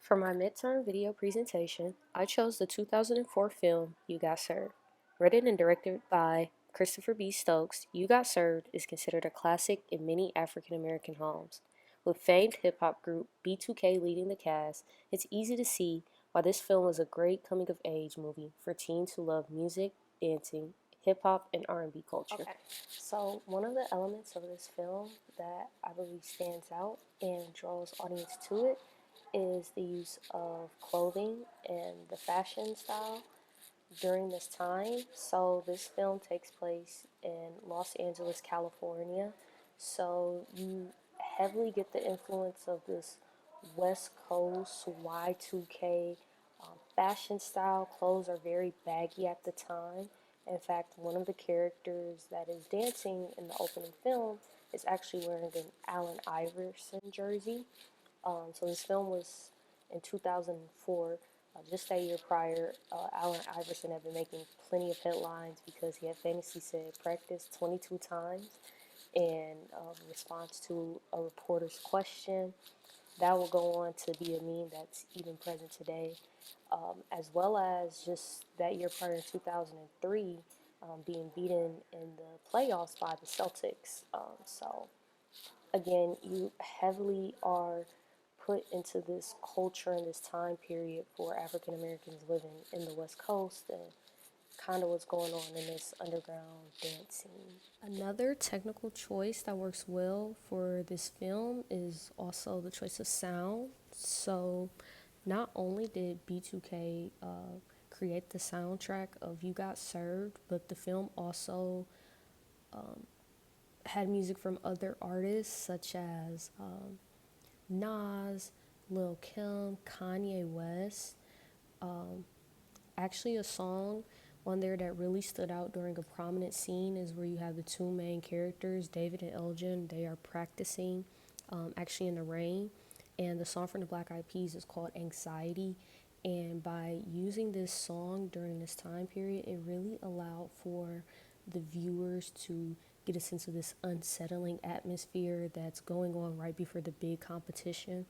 For my midterm video presentation, I chose the 2004 film You Got Served. Written and directed by Christopher B. Stokes, You Got Served is considered a classic in many African American homes. With famed hip hop group B2K leading the cast, it's easy to see why this film was a great coming of age movie for teens who love music, dancing, hip hop, and R&B culture. Okay, so one of the elements of this film that I believe stands out and draws audience to it is the use of clothing and the fashion style during this time. So this film takes place in Los Angeles, California. So you heavily get the influence of this West Coast Y2K fashion style. Clothes are very baggy at the time. In fact, one of the characters that is dancing in the opening film is actually wearing an Allen Iverson jersey. So this film was in 2004. Just that year prior, Allen Iverson had been making plenty of headlines because he had famously said practice 22 times in response to a reporter's question. That will go on to be a meme that's even present today, as well as just that year prior in 2003, being beaten in the playoffs by the Celtics. So again, you heavily are put into this culture and this time period for African Americans living in the West Coast and kind of what's going on in this underground dance scene. Another technical choice that works well for this film is also the choice of sound. So, not only did B2K create the soundtrack of You Got Served, but the film also had music from other artists such as Nas, Lil Kim, Kanye West. Actually, a song on there that really stood out during a prominent scene is where you have the two main characters, David and Elgin. They are practicing actually in the rain. And the song from the Black Eyed Peas is called Anxiety. And by using this song during this time period, it really allowed for the viewers to get a sense of this unsettling atmosphere that's going on right before the big competition.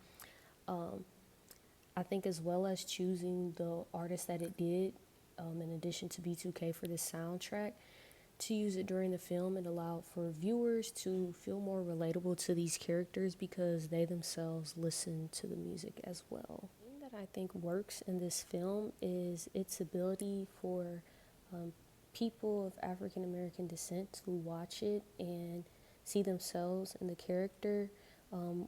I think as well as choosing the artist that it did, in addition to B2K for this soundtrack, to use it during the film, it allowed for viewers to feel more relatable to these characters because they themselves listen to the music as well. The thing that I think works in this film is its ability for people of African American descent to watch it and see themselves in the character,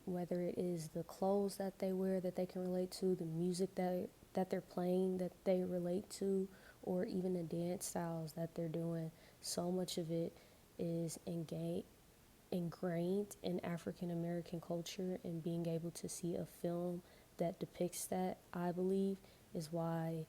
whether it is the clothes that they wear that they can relate to, the music that they're playing that they relate to, or even the dance styles that they're doing. So much of it is ingrained in African American culture, and being able to see a film that depicts that, I believe, is why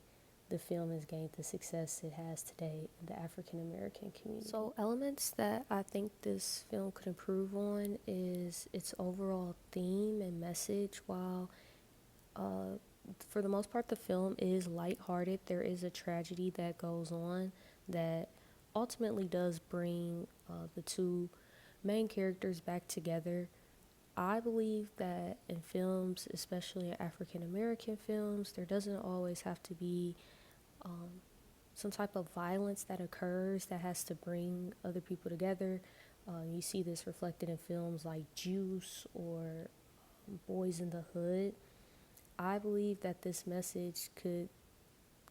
the film has gained the success it has today in the African American community. So elements that I think this film could improve on is its overall theme and message. While for the most part the film is lighthearted, there is a tragedy that goes on that ultimately does bring the two main characters back together. I believe that in films, especially in African American films, there doesn't always have to be some type of violence that occurs that has to bring other people together. You see this reflected in films like Juice or Boys in the Hood. I believe that this message could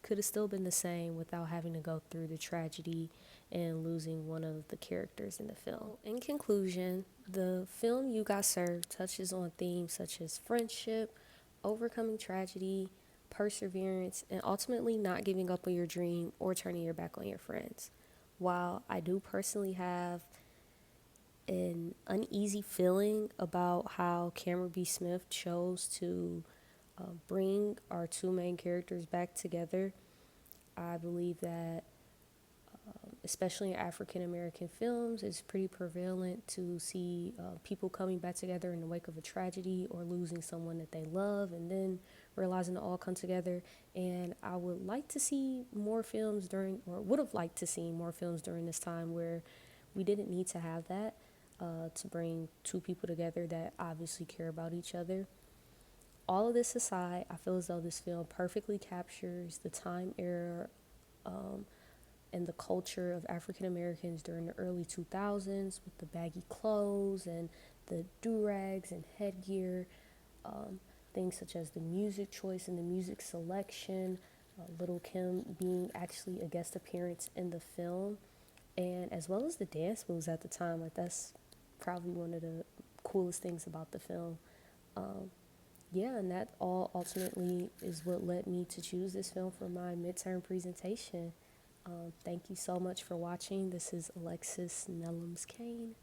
have still been the same without having to go through the tragedy and losing one of the characters in the film. In conclusion, the film You Got Served touches on themes such as friendship, overcoming tragedy, perseverance, and ultimately not giving up on your dream or turning your back on your friends. While I do personally have an uneasy feeling about how Cameron B. Smith chose to bring our two main characters back together, I believe that especially in African American films, it's pretty prevalent to see people coming back together in the wake of a tragedy or losing someone that they love and then realizing it all come together. And I would like to see more films would have liked to see more films during this time where we didn't need to have that, to bring two people together that obviously care about each other. all of this aside, I feel as though this film perfectly captures the time era um, and the culture of African Americans during the early 2000s with the baggy clothes and the do-rags and headgear, um, things such as the music choice and the music selection, Little Kim being actually a guest appearance in the film, and as well as the dance moves at the time. Like, that's probably one of the coolest things about the film. Um, yeah, and that all ultimately is what led me to choose this film for my midterm presentation. Thank you so much for watching. This is Alexis Nellums Kane.